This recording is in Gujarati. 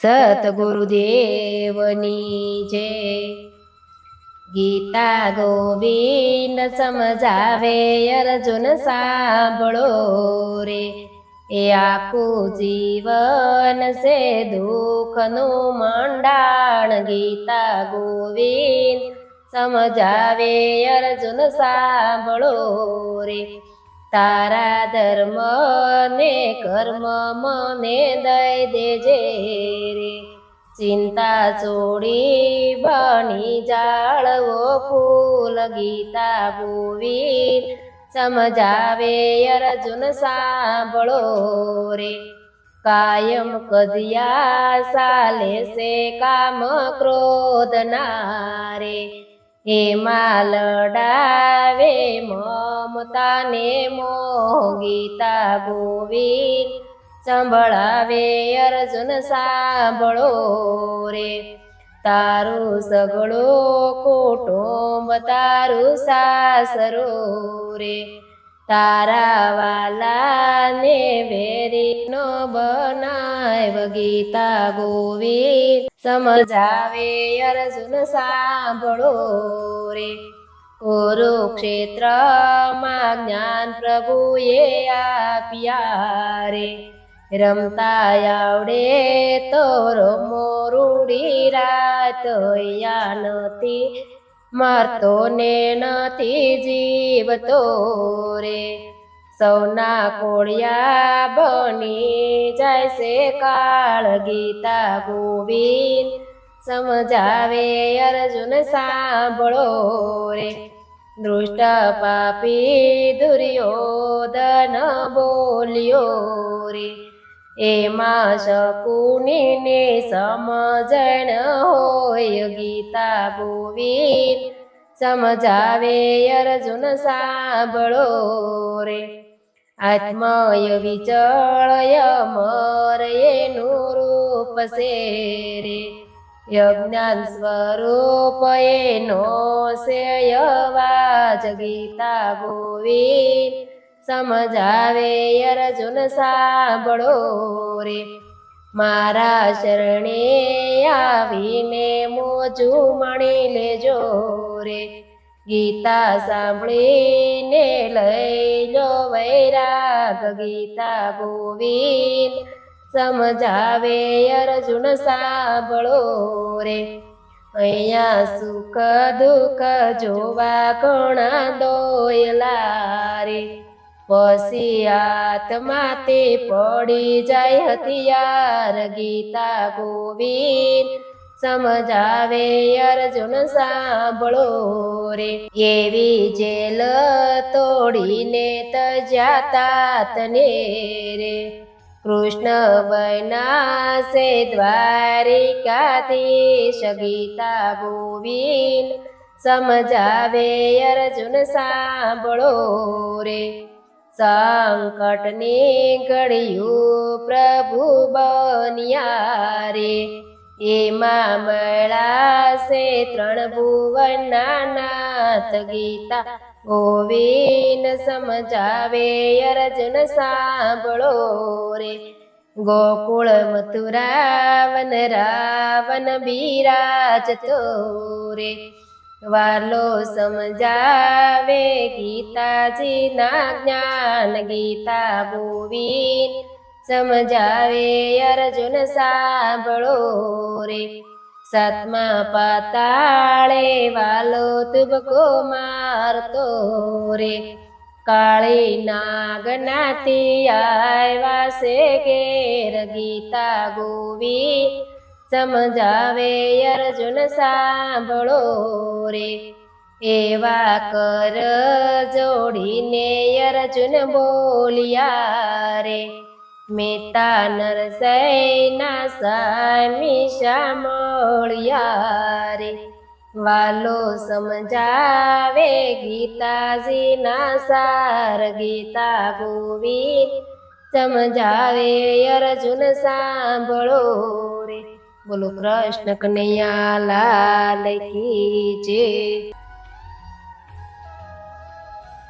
સતગુરુદેવની જય। ગીતા ગોવિંદ સમજાવે અર્જુન સાંભળો રે, એ આખું જીવન છે દુઃખનું મંડાણ। ગીતા ગોવિંદ સમજાવે અર્જુન સાંભળો રે, તારા ધર્મ ને કર્મ મને દઈ દેજે રે। ચિંતા છોડી બની જાળવો ફૂલ। ગીતા ગોવિંદ સમજાવે અર્જુન સાંભળો રે, કાયમ કજિયા ચાલે છે કામ ક્રોધ નારે, એમાં લડાવે મમતા ને મોહ। ગીતા ગોવિંદ સંભળાવે અર્જુન સાંભળો રે, તારું સગળું કુટુંબ તારું સાસરો રે, તારા વાલાને વેરી નો બનાવ। ગીતા ગોવિંદ સમજાવે અર્જુન સાંભળો રે, કુરુક્ષેત્રમાં જ્ઞાન પ્રભુએ આપ્યા રે, રમતા આવડે તો રમો રૂડી રાત। યા નથી મરતો ને નથી જીવતો રે, સૌના કોળિયા બની જાય છે કાળ। ગીતા ગોવિંદ સમજાવે અર્જુન સાંભળો રે, દુષ્ટ પાપી દુર્યોધન બોલ્યો રે, એમાં શકુનીને સમજણ હોય। ગીતા ગોવિંદ સમજાવે અર્જુન સાંભળો રે, આત્મય વિચળય મર એનું રૂપ છે રે, યજ્ઞાન સ્વરૂપ એનો છે અવાજ। ગીતા ગોવિંદ સમજાવે અર્જુન સાંભળો રે, મારા શરણે આવીને મોજું માણી લેજો રે, ગીતા સાંભળીને લઈ લો વૈરાગ। ગીતા ગોવિંદ સમજાવે અર્જુન સાંભળો રે, અહીંયા સુખ દુઃખ જોવા ઘણા દોયલા રે, પછી આત્માથી પડી જાય હથિયાર। ગીતા ગોવિંદ સમજાવે અર્જુન સાંભળો રે, એવી જેલ તોડીને તજ્યા તાતને રે, કૃષ્ણ બન્યા છે દ્વારિકાધીશ। ગીતા ગોવિંદ સમજાવે અર્જુન સાંભળો રે, સંકટની ઘડિયું પ્રભુ બન્યા રે, એમાં મળ્યા છે ત્રણ ભુવનના નાથ। ગીતા ગોવિંદ સમજાવે અર્જુન સાંભળો રે, ગોકુળ મથુરા વન રાવન બિરાજતો રે, વાલો સમજાવે ગીતાજી ના જ્ઞાન। ગીતા ગોવિંદ સમજાવે અર્જુન સાંભળો રે, સાતમા પાતાળે વાલો તુબકો મારતો રે, કાળી નાગનાથી આવ્યા છે ઘેર। ગીતા ગોવિંદ સમજાવે અર્જુન સાંભળો રે, એવા કર જોડીને અર્જુન બોલ્યા રે, મેતા નરસૈના સ્વામી સાંભળ્યા રે, વાલો સમજાવે ગીતાજી ના સાર। ગીતા ગોવિંદ સમજાવે અર્જુન સાંભળો રે, બોલો કૃષ્ણ કનૈયા લાલ કી જય।